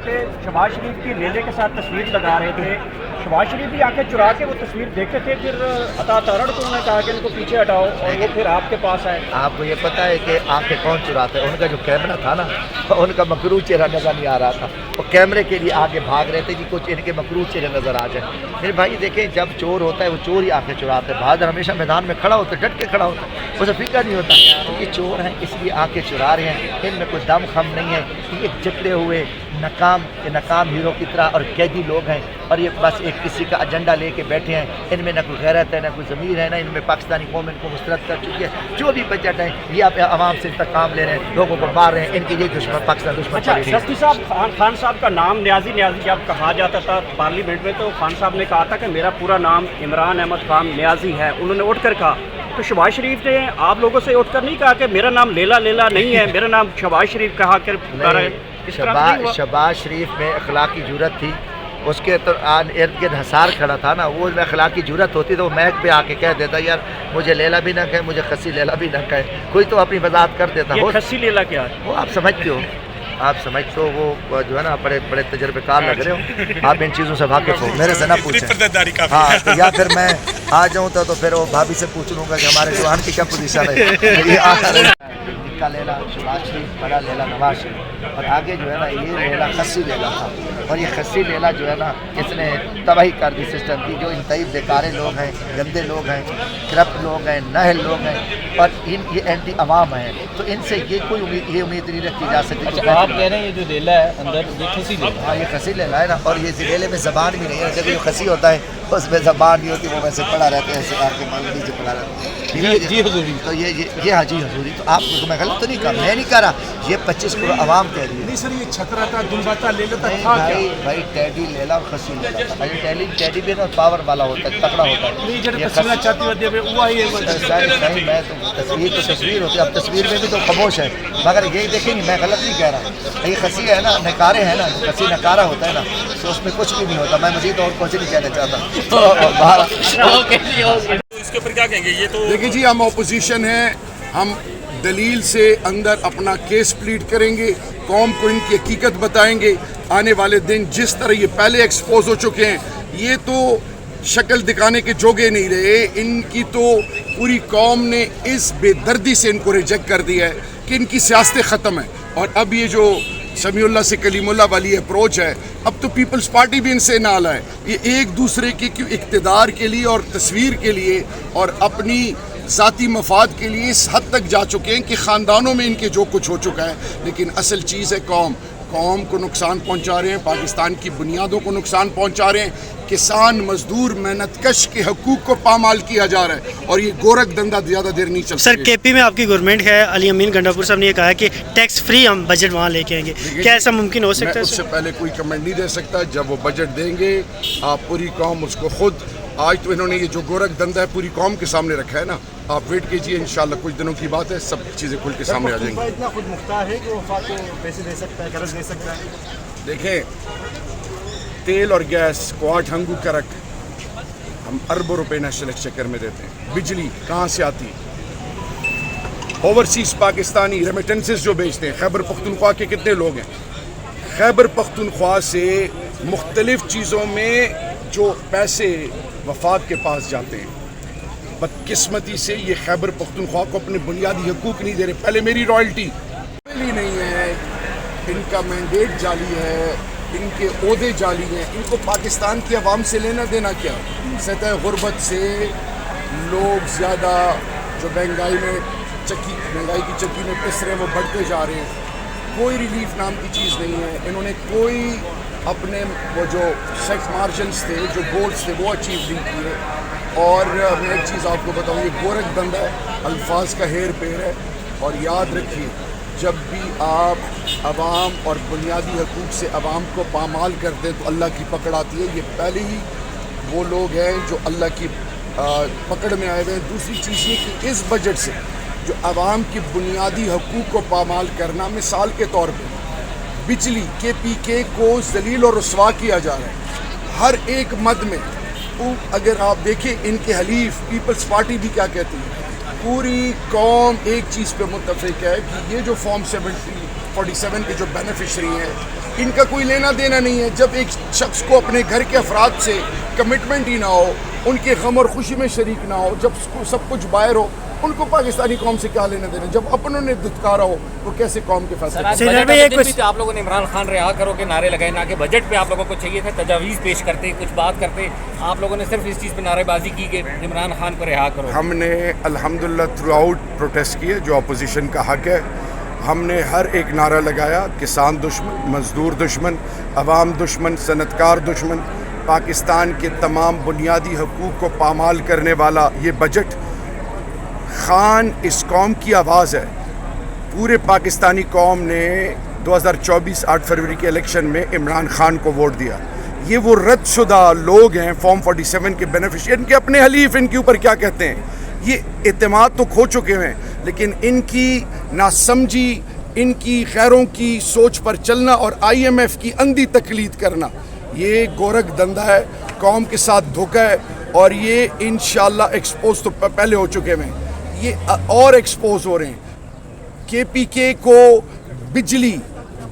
تھے, شہباز شریف کی لیلے کے ساتھ تصویر لگا رہے تھے. شہباز شریف بھی آ کے چرا کے وہ تصویر دیکھتے تھے, پھر عطا تارڑ کو انہوں نے کہا کہ ان کو پیچھے ہٹاؤ اور وہ پھر آپ کے پاس آئے. آپ کو یہ پتہ ہے کہ آنکھیں کون چراتے ہیں؟ ان کا جو کیمرہ تھا نا, ان کا مکروہ چہرہ نظر نہیں آ رہا تھا, وہ کیمرے کے لیے آگے بھاگ رہے تھے کہ کچھ ان کے مکروہ چہرے نظر آ جائیں. پھر بھائی دیکھیں, جب چور ہوتا ہے وہ چور ہی آنکھیں چراتے ہیں. بہادر ہمیشہ میدان میں کھڑا ہوتا ہے, ڈٹ کے کھڑا ہوتا ہے, اسے فکر نہیں ہوتا کہ یہ چور ہیں اس لیے آنکھیں چرا رہے ہیں. ان میں کوئی دم خم نہیں ہے, یہ جکڑے ہوئے ناکام ہیرو کی طرح اور قیدی لوگ ہیں, اور یہ بس ایک کسی کا ایجنڈا لے کے بیٹھے ہیں. ان میں نہ کوئی غیرت ہے, نہ کوئی ضمیر ہے, نہ ان میں پاکستانی قوم ان کو مسترد کر چکی ہے. جو بھی بجٹ ہے یہ آپ عوام سے انتقام لے رہے ہیں, لوگوں کو مار رہے ہیں. ان کے یہ دشمن پاکستان دشمن. اچھا, شفیع صاحب, خان صاحب کا نام نیازی جب کہا جاتا تھا پارلیمنٹ میں, تو خان صاحب نے کہا تھا کہ میرا پورا نام عمران احمد خان نیازی ہے. انہوں نے اٹھ کر کہا. تو شہباز شریف نے آپ لوگوں سے اٹھ کر نہیں کہا کہ میرا نام لیلا نہیں ہے, میرا نام شہباز شریف کہا کر شہباز شریف میں اخلاقی جرت تھی, اس کے ارد گرد حصار کھڑا تھا نا, وہ میں اخلاقی جرت ہوتی تو وہ میک پہ آ کے کہہ دیتا یار مجھے لیلا بھی نہ کہے, مجھے خسی لیلا بھی نہ کہے, کوئی تو اپنی وضاحت کر دیتا. یہ خسی لیلا کیا ہے وہ آپ سمجھتے ہو, وہ جو ہے نا بڑے تجربے کار لگ رہے ہو آپ, ان چیزوں سے واقف ہو, میرے سے نہ پوچھیں. ہاں, یا پھر میں آ جاؤں تو پھر وہ بھابھی سے پوچھ لوں گا کہ ہمارے جوان کی کیا پوزیشن ہے. کا لیلا شہباز شریف, بڑا لیلا نواز شریف, اور آگے جو ہے نا یہ لیلا خسی لیلا تھا. اور یہ خسی لیلا جو ہے نا اس نے تباہی کر دی سسٹم کی. جو انتہائی بیکارے لوگ ہیں, گندے لوگ ہیں, کرپٹ لوگ ہیں, نااہل لوگ ہیں, اور یہ اینٹی عوام ہیں, تو ان سے یہ کوئی امید نہیں رکھی جا سکتی. اچھا, آپ کہہ رہے ہیں یہ جو لیلا ہے اندر یہ خسی لیلا؟ ہاں, یہ خسی لیلا ہے نا, اور یہ لیلے میں زبان بھی نہیں ہے. جب یہ خسی ہوتا ہے اس میں زبان نہیں ہوتی, وہ ویسے پڑا رہتا ہے, ایسے آ کے نیچے پڑا رہتا ہے. جی حضوری, تو یہ ہاں جی حضوری, تو آپ کو میں غلط تو نہیں کہا, میں نہیں کہہ رہا, یہ 25 کروڑ عوام کہہ رہی ہے. نہیں سر, یہ چھترا تھا, دلباتا لیلا تھا, تھا کیا؟ بھائی ٹیڈی لیلا اور خسی لیلا, ٹیڈی بھی نا پاور والا ہوتا ہے, تکڑا ہوتا ہے. نہیں جڑے تصویر چاہتی ہوتی ہے وہ ہی ہے. صحیح, میں تو تصویر ہوتی ہے, اب تصویر میں بھی تو خاموش ہے, مگر یہی دیکھیں میں غلط نہیں کہہ رہا. یہ خسی ہے نا, نکارے ہیں نا, خسی نکارا ہوتا ہے نا, تو اس میں کچھ بھی نہیں ہوتا. میں مزید اور کچھ نہیں کہنا چاہتا. اس کے اوپر کیا کہیں گے؟ یہ تو دیکھیں جی, ہم اپوزیشن ہیں, ہم دلیل سے اندر اپنا کیس پلیڈ کریں گے, قوم کو ان کی حقیقت بتائیں گے. آنے والے دن جس طرح یہ پہلے ایکسپوز ہو چکے ہیں, یہ تو شکل دکھانے کے جوگے نہیں رہے. ان کی تو پوری قوم نے اس بے دردی سے ان کو ریجیکٹ کر دیا ہے کہ ان کی سیاستیں ختم ہیں. اور اب یہ جو سمیع اللہ سے کلیم اللہ والی اپروچ ہے, اب تو پیپلز پارٹی بھی ان سے نالا ہے. یہ ایک دوسرے کے اقتدار کے لیے اور تصویر کے لیے اور اپنی ذاتی مفاد کے لیے اس حد تک جا چکے ہیں کہ خاندانوں میں ان کے جو کچھ ہو چکا ہے. لیکن اصل چیز ہے قوم کو نقصان پہنچا رہے ہیں, پاکستان کی بنیادوں کو نقصان پہنچا رہے ہیں. کسان مزدور محنت کش کے حقوق کو پامال کیا جا رہا ہے, اور یہ گورکھ دھندا زیادہ دیر نہیں چل سکتا. سر, کے پی میں آپ کی گورنمنٹ ہے, علی امین گنڈاپور صاحب نے یہ کہا کہ ٹیکس فری ہم بجٹ وہاں لے کے آئیں گے, کیا ایسا ممکن ہو سکتا ہے؟ میں اس سے پہلے کوئی کمنٹ نہیں دے سکتا. جب وہ بجٹ دیں گے, آپ پوری قوم اس کو خود, آج تو انہوں نے یہ جو گورکھ دھندا ہے پوری قوم کے سامنے رکھا ہے نا, آپ ویٹ کیجیے, انشاءاللہ کچھ دنوں کی بات ہے, سب چیزیں کھل کے سامنے آ جائیں گی. اتنا خود مختار ہے کہ وہ وفاق کو پیسے دے سکتا ہے, قرض دے سکتا ہے. دیکھیں, تیل اور گیس کوارٹ ہنگو کرک ہم اربوں روپے نیشنل ایکسچیکر میں دیتے ہیں. بجلی کہاں سے آتی؟ اوورسیز پاکستانی ریمیٹنسز جو بیچتے ہیں. خیبر پختونخوا کے کتنے لوگ ہیں؟ خیبر پختونخوا سے مختلف چیزوں میں جو پیسے وفاق کے پاس جاتے ہیں, بدقسمتی سے یہ خیبر پختونخوا کو اپنے بنیادی حقوق نہیں دے رہے. پہلے میری رائلٹی نہیں ہے, ان کا مینڈیٹ جعلی ہے, ان کے عہدے جعلی ہیں. ان کو پاکستان کی عوام سے لینا دینا کیا؟ سطح غربت سے لوگ زیادہ جو مہنگائی کی چکی میں پس رہے ہیں وہ بڑھتے جا رہے ہیں. کوئی ریلیف نام کی چیز نہیں ہے. انہوں نے کوئی اپنے وہ جو سیکس مارجنس تھے, جو گولز تھے, وہ اچیو نہیں کیے. اور میں ایک چیز آپ کو بتاؤں, یہ گورکھ دھندا ہے, الفاظ کا ہیر پھیر ہے. اور یاد رکھیے, جب بھی آپ عوام اور بنیادی حقوق سے عوام کو پامال کرتے ہیں تو اللہ کی پکڑ آتی ہے. یہ پہلے ہی وہ لوگ ہیں جو اللہ کی پکڑ میں آئے ہوئے ہیں. دوسری چیز یہ کہ اس بجٹ سے جو عوام کی بنیادی حقوق کو پامال کرنا, مثال کے طور پہ بجلی کے پی کے کو ذلیل اور رسوا کیا جا رہا ہے ہر ایک مد میں. اگر آپ دیکھیں ان کے حلیف پیپلز پارٹی بھی کیا کہتی ہے, پوری قوم ایک چیز پہ متفق ہے کہ یہ جو فارم 47 کے جو بینیفیشری ہیں ان کا کوئی لینا دینا نہیں ہے. جب ایک شخص کو اپنے گھر کے افراد سے کمٹمنٹ ہی نہ ہو, ان کے غم اور خوشی میں شریک نہ ہو, جب سب کچھ باہر ہو, ان کو پاکستانی قوم سے کیا لینا دینا. جب اپنوں نے دھتکارا ہو تو کیسے قوم کے فیصلے. آپ لوگوں نے عمران خان رہا کرو کے نعرے لگائے, نہ کہ بجٹ پہ آپ لوگوں کو چاہیے تھا تجاویز پیش کرتے, کچھ بات کرتے. آپ لوگوں نے صرف اس چیز پہ نعرے بازی کی کہ عمران خان کو رہا کرو. ہم نے الحمدللہ تھرو آؤٹ پروٹیسٹ کیے, جو اپوزیشن کا حق ہے. ہم نے ہر ایک نعرہ لگایا, کسان دشمن, مزدور دشمن, عوام دشمن, صنعت کار دشمن. پاکستان کے تمام بنیادی حقوق کو پامال کرنے والا یہ بجٹ. خان اس قوم کی آواز ہے. پورے پاکستانی قوم نے 2024 8 فروری کے الیکشن میں عمران خان کو ووٹ دیا. یہ وہ رد شدہ لوگ ہیں فارم 47 کے بینیفیشری, ان کے اپنے حلیف ان کے اوپر کیا کہتے ہیں. یہ اعتماد تو کھو چکے ہیں, لیکن ان کی ناسمجھی, ان کی غیروں کی سوچ پر چلنا اور IMF کی اندھی تقلید کرنا, یہ گورکھ دھندا ہے, قوم کے ساتھ دھوکہ ہے. اور یہ انشاءاللہ ایکسپوز تو پہلے ہو چکے ہیں, یہ اور ایکسپوز ہو رہے ہیں. KPK کو بجلی,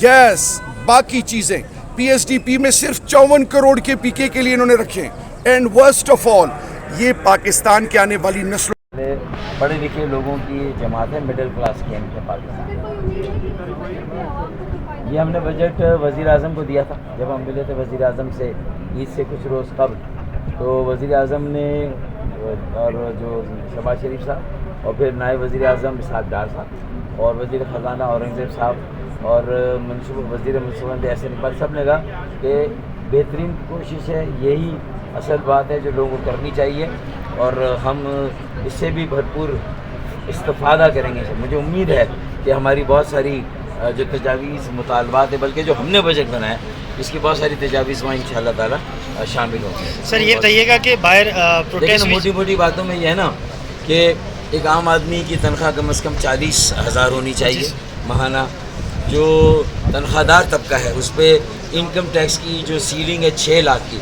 گیس, باقی چیزیں PSDP میں صرف 54 کروڑ KPK کے لیے انہوں نے رکھے ہیں. اینڈ ورسٹ آف آل, یہ پاکستان کے آنے والی نسلوں, پڑھے لکھے لوگوں کی جماعت ہے, مڈل کلاس کی ہے پاکستان. یہ ہم نے بجٹ وزیر اعظم کو دیا تھا جب ہم ملے تھے وزیر اعظم سے عید سے کچھ روز قبل. تو وزیر اعظم نے اور جو شہباز شریف صاحب اور پھر نائب وزیر اعظم اسحاق ڈار صاحب اور وزیر خزانہ اورنگزیب صاحب اور وزیر منصوبہ احسن اقبال سب نے کہا کہ بہترین کوشش ہے, یہی اصل بات ہے جو لوگوں کو کرنی چاہیے, اور ہم اس سے بھی بھرپور استفادہ کریں گے. مجھے امید ہے کہ ہماری بہت ساری جو تجاویز مطالبات ہیں, بلکہ جو ہم نے بجٹ بنایا اس کی بہت ساری تجاویز وہاں انشاءاللہ تعالیٰ شامل ہوں گے. سر یہ بتائیے گا کہ باہر لیکن موٹی موٹی باتوں میں یہ ہے نا کہ ایک عام آدمی کی تنخواہ کم از کم 40,000 ہونی چاہیے ماہانہ. جو تنخواہ دار طبقہ ہے اس پہ انکم ٹیکس کی جو سیلنگ ہے 6 لاکھ کی,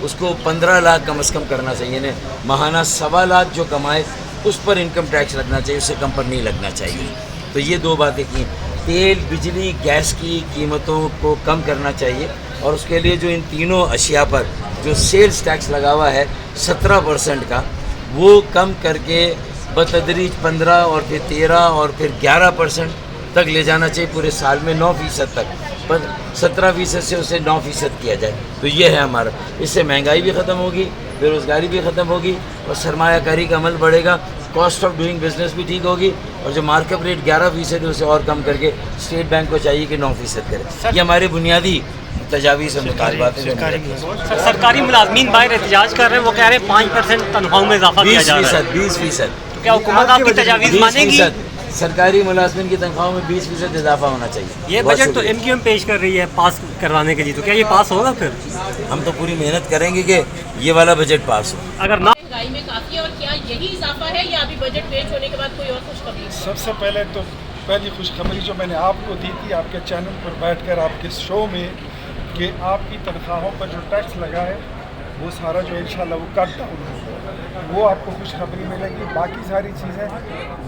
اس کو 15 لاکھ کم از کم کرنا چاہیے. یعنی ماہانہ 1.25 لاکھ جو کمائے اس پر انکم ٹیکس لگنا چاہیے, اس سے کم پر نہیں لگنا چاہیے. تو یہ 2 باتیں کی. تیل, بجلی, گیس کی قیمتوں کو کم کرنا چاہیے, اور اس کے لیے جو ان تینوں اشیاء پر جو سیلز ٹیکس لگا ہوا ہے 17% کا, وہ کم کر کے بتدریج 15 اور پھر 13 اور پھر 11% تک لے جانا چاہیے پورے سال میں. 9% تک, پر 17% سے اسے 9% کیا جائے. تو یہ ہے ہمارا. اس سے مہنگائی بھی ختم ہوگی, بے روزگاری بھی ختم ہوگی, اور سرمایہ کاری کا عمل بڑھے گا. کاسٹ آف ڈوئنگ بزنس بھی ٹھیک ہوگی, اور جو مارکیٹ ریٹ 11% ہے اسے اور کم کر کے اسٹیٹ بینک کو چاہیے کہ 9% کرے. یہ ہمارے بنیادی تجاویز اور مطالبات ہیں. سرکاری ملازمین باہر احتجاج کر رہے ہیں, وہ کہہ رہے ہیں 5% تنخواہوں میں اضافہ کیا جا رہا ہے. 20%. تو کیا حکومت آپ کی تجاویز مانے گی؟ سرکاری ملازمین کی تنخواہوں میں 20% اضافہ ہونا چاہیے. یہ بجٹ تو MQM پیش کر رہی ہے پاس کروانے کے لیے, تو کیا یہ پاس ہوگا؟ پھر ہم تو پوری محنت کریں گے کہ یہ والا بجٹ پاس ہو. اگر نہ مہنگائی میں کافی ہے, اور کیا یہی اضافہ ہے یا ابھی بجٹ پیش ہونے کے بعد کوئی اور خوشخبری؟ سب سے پہلے تو پہلی خوشخبری جو میں نے آپ کو دی تھی آپ کے چینل پر بیٹھ کر آپ کے شو میں, کہ آپ کی تنخواہوں پر جو ٹیکس لگا ہے وہ سارا جو انشاءاللہ وہ کٹ ڈاؤن ہوگا, وہ آپ کو خوشخبری ملے گی. باقی ساری چیزیں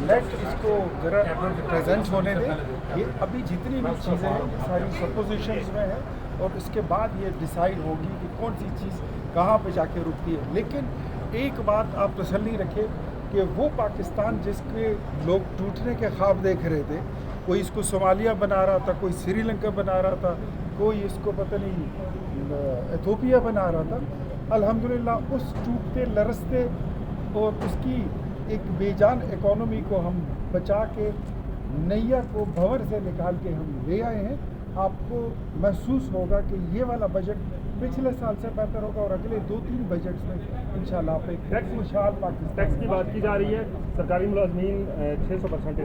لیٹ اس کو ذرا پریزنٹ ہونے دیں. یہ ابھی جتنی بھی چیزیں ہیں ساری سپوزیشنز میں ہیں, اور اس کے بعد یہ ڈیسائیڈ ہوگی کہ کون سی چیز کہاں پہ جا کے رکتی ہے. لیکن ایک بات آپ تسلی رکھیں کہ وہ پاکستان جس کے لوگ ٹوٹنے کے خواب دیکھ رہے تھے, کوئی اس کو صومالیہ بنا رہا تھا, کوئی سری لنکا بنا رہا تھا, کوئی اس کو پتہ نہیں ایتھوپیا بنا رہا تھا, الحمدللہ اس ٹوٹتے لرزتے اور اس کی ایک بے جان اکانومی کو ہم بچا کے نیا کو بھنور سے نکال کے ہم لے آئے ہیں. آپ کو محسوس ہوگا کہ یہ والا بجٹ پچھلے سال سے بہتر ہوگا, اور اگلے 2-3 بجٹس میں انشاءاللہ آپ ایک خوشحال پاکستان. ٹیکس کی بات کی جا رہی ہے, سرکاری ملازمین 600%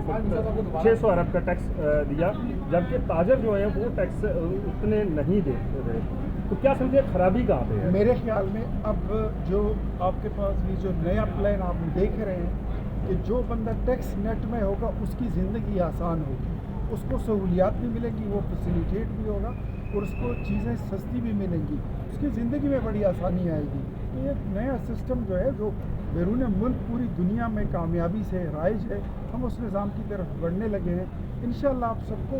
600 ارب کا ٹیکس دیا, جبکہ تاجر جو ہیں وہ ٹیکس اتنے نہیں دے رہے. تو کیا سمجھے خرابی کہاں پہ ہے؟ میرے خیال میں اب جو آپ کے پاس یہ جو نیا پلان آپ دیکھ رہے ہیں کہ جو بندہ ٹیکس نیٹ میں ہوگا اس کی زندگی آسان ہوگی, اس کو سہولیات بھی ملیں گی, وہ فیسیلیٹیٹ بھی ہوگا, اور اس کو چیزیں سستی بھی ملیں گی, اس کی زندگی میں بڑی آسانی آئے گی. تو یہ نیا سسٹم جو ہے جو بیرون ملک پوری دنیا میں کامیابی سے رائج ہے, ہم اس نظام کی طرف بڑھنے لگے ہیں. انشاءاللہ آپ سب کو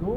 2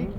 1